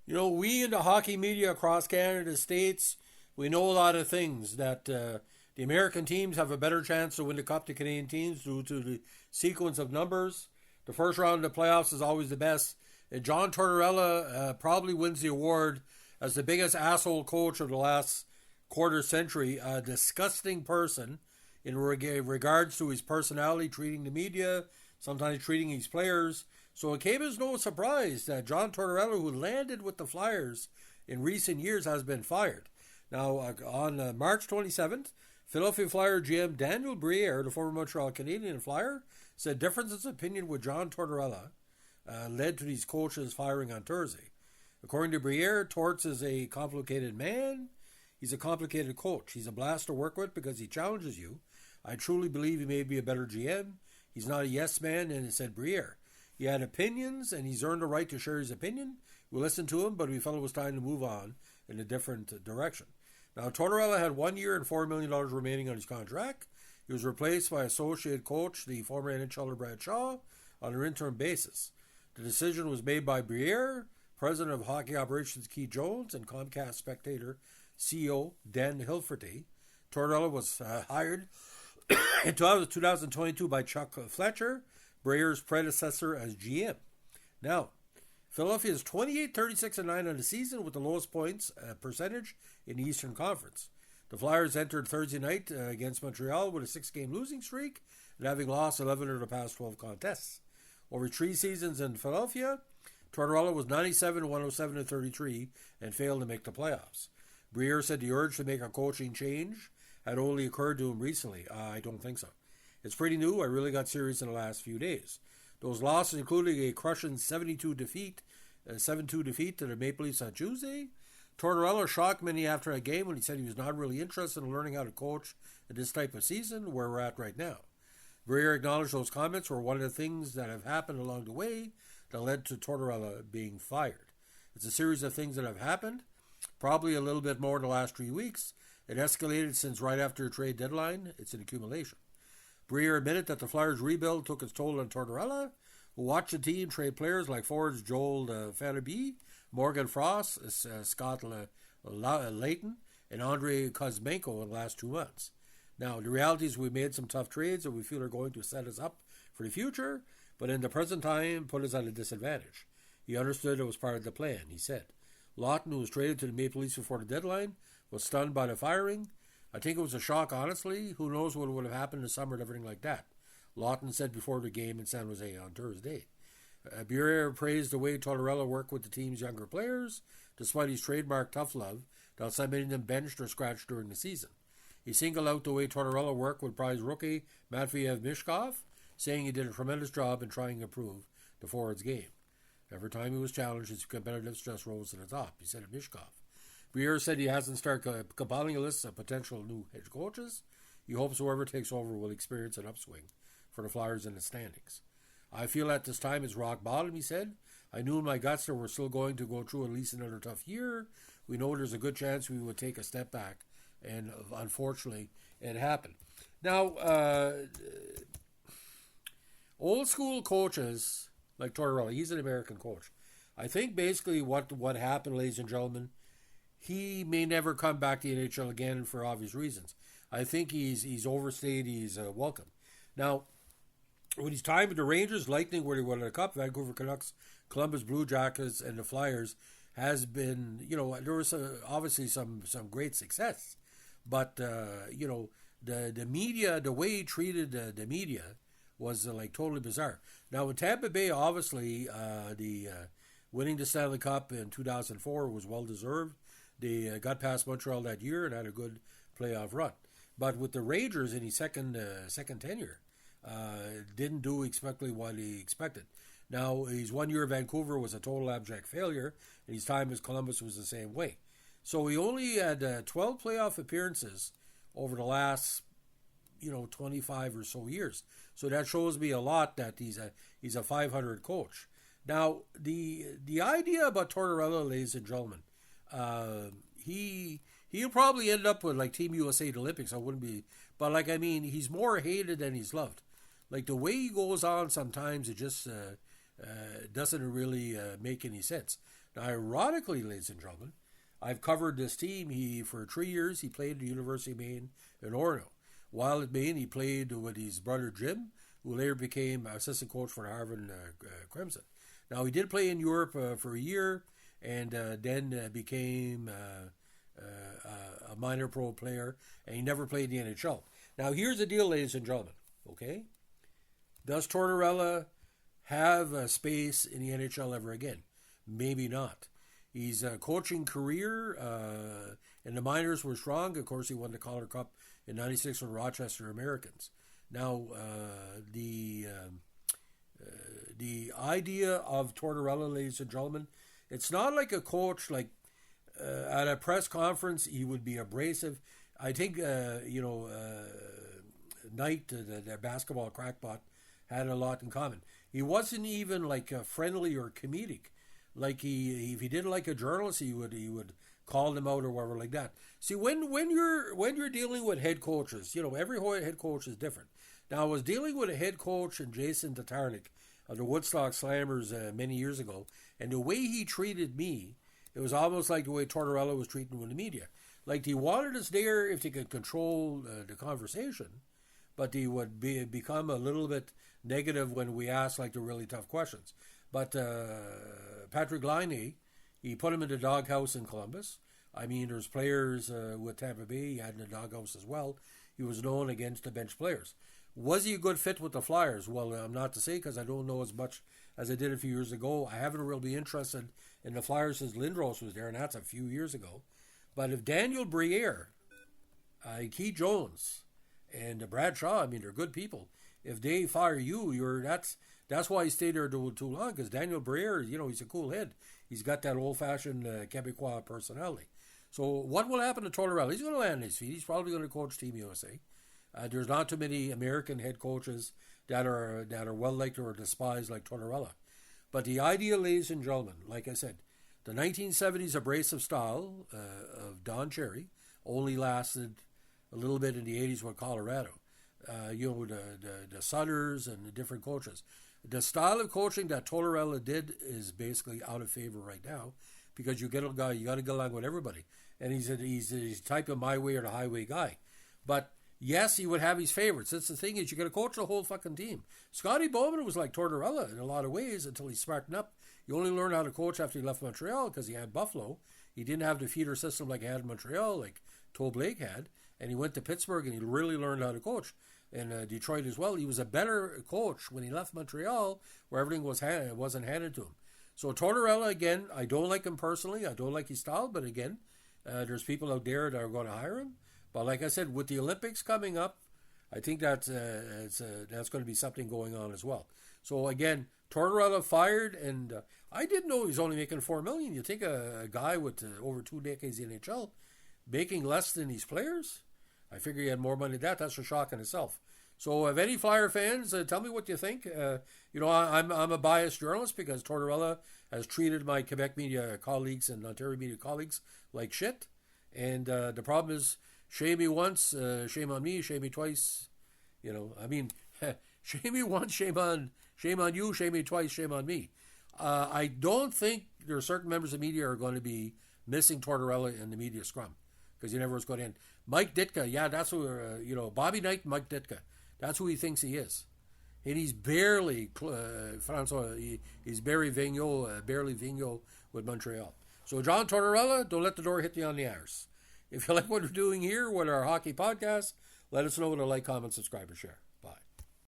We in the hockey media across Canada states, we know a lot of things that the American teams have a better chance to win the cup than Canadian teams due to the sequence of numbers. The first round of the playoffs is always the best. And John Tortorella probably wins the award as the biggest asshole coach of the last quarter century. A disgusting person in regards to his personality, treating the media, sometimes treating his players. So it came as no surprise that John Tortorella, who landed with the Flyers in recent years, has been fired. Now, on March 27th, Philadelphia Flyer GM Daniel Briere, the former Montreal Canadian Flyer, said differences of opinion with John Tortorella led to these coaches firing on Thursday. According to Briere, Torts is a complicated man. He's a complicated coach. He's a blast to work with because he challenges you. I truly believe he may be a better GM. He's not a yes man, and it said Briere. He had opinions, and he's earned the right to share his opinion. We listened to him, but we felt it was time to move on in a different direction. Now, Tortorella had 1 year and $4 million remaining on his contract. He was replaced by associate coach, the former NHLer Brad Shaw, on an interim basis. The decision was made by Briere, president of hockey operations Keith Jones, and Comcast Spectator CEO Dan Hilferty. Tortorella was hired in 2022 by Chuck Fletcher, Briere's predecessor as GM. Now, Philadelphia is 28, 36, and 9 on the season with the lowest points percentage in the Eastern Conference. The Flyers entered Thursday night against Montreal with a 6-game losing streak and having lost 11 of the past 12 contests. Over 3 seasons in Philadelphia, Tortorella was 97, 107, and 33 and failed to make the playoffs. Briere said the urge to make a coaching change had only occurred to him recently. I don't think so. It's pretty new. I really got serious in the last few days. Those losses including a crushing 7-2 defeat to the Maple Leafs on Tuesday. Tortorella shocked many after a game when he said he was not really interested in learning how to coach in this type of season where we're at right now. Briere acknowledged those comments were one of the things that have happened along the way that led to Tortorella being fired. It's a series of things that have happened, probably a little bit more in the last 3 weeks. It escalated since right after the trade deadline. It's an accumulation. Briere admitted that the Flyers' rebuild took its toll on Tortorella, who watched the team trade players like forwards Joel Farabee, Morgan Frost, Scott Layton, and Andrei Kuzmenko in the last 2 months. Now, the reality is we made some tough trades that we feel are going to set us up for the future, but in the present time put us at a disadvantage. He understood it was part of the plan, he said. Lawton, who was traded to the Maple Leafs before the deadline, was stunned by the firing. I think it was a shock, honestly. Who knows what would have happened this summer and everything like that. Lawton said before the game in San Jose on Thursday. Briere praised the way Tortorella worked with the team's younger players, despite his trademark tough love, that some many of them benched or scratched during the season. He singled out the way Tortorella worked with prize rookie Matvei Mishkov, saying he did a tremendous job in trying to improve the forward's game. Every time he was challenged, his competitiveness just rose to the top, he said of Mishkov. Briere said he hasn't started compiling a list of potential new head coaches. He hopes whoever takes over will experience an upswing for the Flyers in the standings. I feel at this time it's rock bottom, he said. I knew in my guts that we're still going to go through at least another tough year. We know there's a good chance we would take a step back, and unfortunately, it happened. Now, old school coaches like Tortorella, he's an American coach. I think basically what happened, ladies and gentlemen, he may never come back to the NHL again for obvious reasons. I think he's overstayed his welcome. Now, when he's time with the Rangers, Lightning, where they won the Cup, Vancouver Canucks, Columbus Blue Jackets, and the Flyers, has been, there was obviously some great success. But, the media, the way he treated the media was like totally bizarre. Now, in Tampa Bay, obviously, the winning the Stanley Cup in 2004 was well-deserved. They got past Montreal that year and had a good playoff run. But with the Rangers in his second tenure, didn't do exactly what he expected. Now, his 1 year at Vancouver was a total abject failure, and his time as Columbus was the same way. So he only had 12 playoff appearances over the last, 25 or so years. So that shows me a lot that he's a 500 coach. Now, the idea about Tortorella, ladies and gentlemen, he'll probably end up with like Team USA at the Olympics. I wouldn't be, but he's more hated than he's loved. Like the way he goes on, sometimes it just doesn't really make any sense. Now, ironically, ladies and gentlemen, I've covered this team. For 3 years, he played at the University of Maine in Orono. While at Maine, he played with his brother Jim, who later became assistant coach for Harvard Crimson. Now, he did play in Europe for a year, and then became a minor pro player, and he never played in the NHL. Now, here's the deal, ladies and gentlemen, okay? Does Tortorella have a space in the NHL ever again? Maybe not. His coaching career in the minors was strong. Of course, he won the Calder Cup in '96 with Rochester Americans. Now, the idea of Tortorella, ladies and gentlemen, it's not like a coach like at a press conference he would be abrasive. I think Knight, the basketball crackpot, had a lot in common. He wasn't even like friendly or comedic. Like if he didn't like a journalist, he would call them out or whatever like that. See, when you're dealing with head coaches, every head coach is different. Now, I was dealing with a head coach in Jason Tatarnik of the Woodstock Slammers many years ago, and the way he treated me, it was almost like the way Tortorella was treating with the media. Like he wanted us there if they could control the conversation, but he would become a little bit negative when we asked like the really tough questions. But Patrick Laine, he put him in the doghouse in Columbus. I mean, there's players with Tampa Bay he had in the doghouse as well. He was known against the bench players. Was he a good fit with the Flyers? Well, I'm not to say because I don't know as much as I did a few years ago. I haven't really been interested in the Flyers since Lindros was there, and that's a few years ago. But if Daniel Briere, Keith Jones, and Brad Shaw, I mean, they're good people. If they fire you, that's why he stayed there too long, because Daniel Briere, he's a cool head. He's got that old-fashioned Quebecois personality. So what will happen to Tortorella? He's going to land on his feet. He's probably going to coach Team USA. There's not too many American head coaches that are well-liked or despised like Tortorella. But the idea, ladies and gentlemen, like I said, the 1970s abrasive style of Don Cherry only lasted a little bit in the 80s with Colorado. The Sutters and the different coaches. The style of coaching that Tortorella did is basically out of favor right now because you get a guy, you got to get along with everybody. And he's type of my way or the highway guy. But yes, he would have his favorites. That's the thing is you got to coach the whole fucking team. Scotty Bowman was like Tortorella in a lot of ways until he smartened up. You only learned how to coach after he left Montreal because he had Buffalo. He didn't have the feeder system like he had in Montreal, like Toe Blake had. And he went to Pittsburgh and he really learned how to coach. And Detroit as well. He was a better coach when he left Montreal, where everything wasn't handed to him. So Tortorella, again, I don't like him personally. I don't like his style, but again, there's people out there that are going to hire him. But like I said, with the Olympics coming up, I think that's going to be something going on as well. So again, Tortorella fired, and I didn't know he was only making $4 million. You think a guy with over 2 decades in the NHL making less than these players? I figure he had more money than that. That's a shock in itself. So if any Flyer fans, tell me what you think. I'm a biased journalist because Tortorella has treated my Quebec media colleagues and Ontario media colleagues like shit. And the problem is, shame me once, shame on me, shame me twice. Shame me once, shame on you, shame me twice, shame on me. I don't think there are certain members of the media are going to be missing Tortorella in the media scrum because you never was going to end. Mike Ditka, yeah, that's who, Bobby Knight and Mike Ditka. That's who he thinks he is. And he's barely, he's barely Vigneault with Montreal. So John Tortorella, don't let the door hit you on the arse. If you like what we're doing here with our hockey podcast, let us know with a like, comment, subscribe, or share.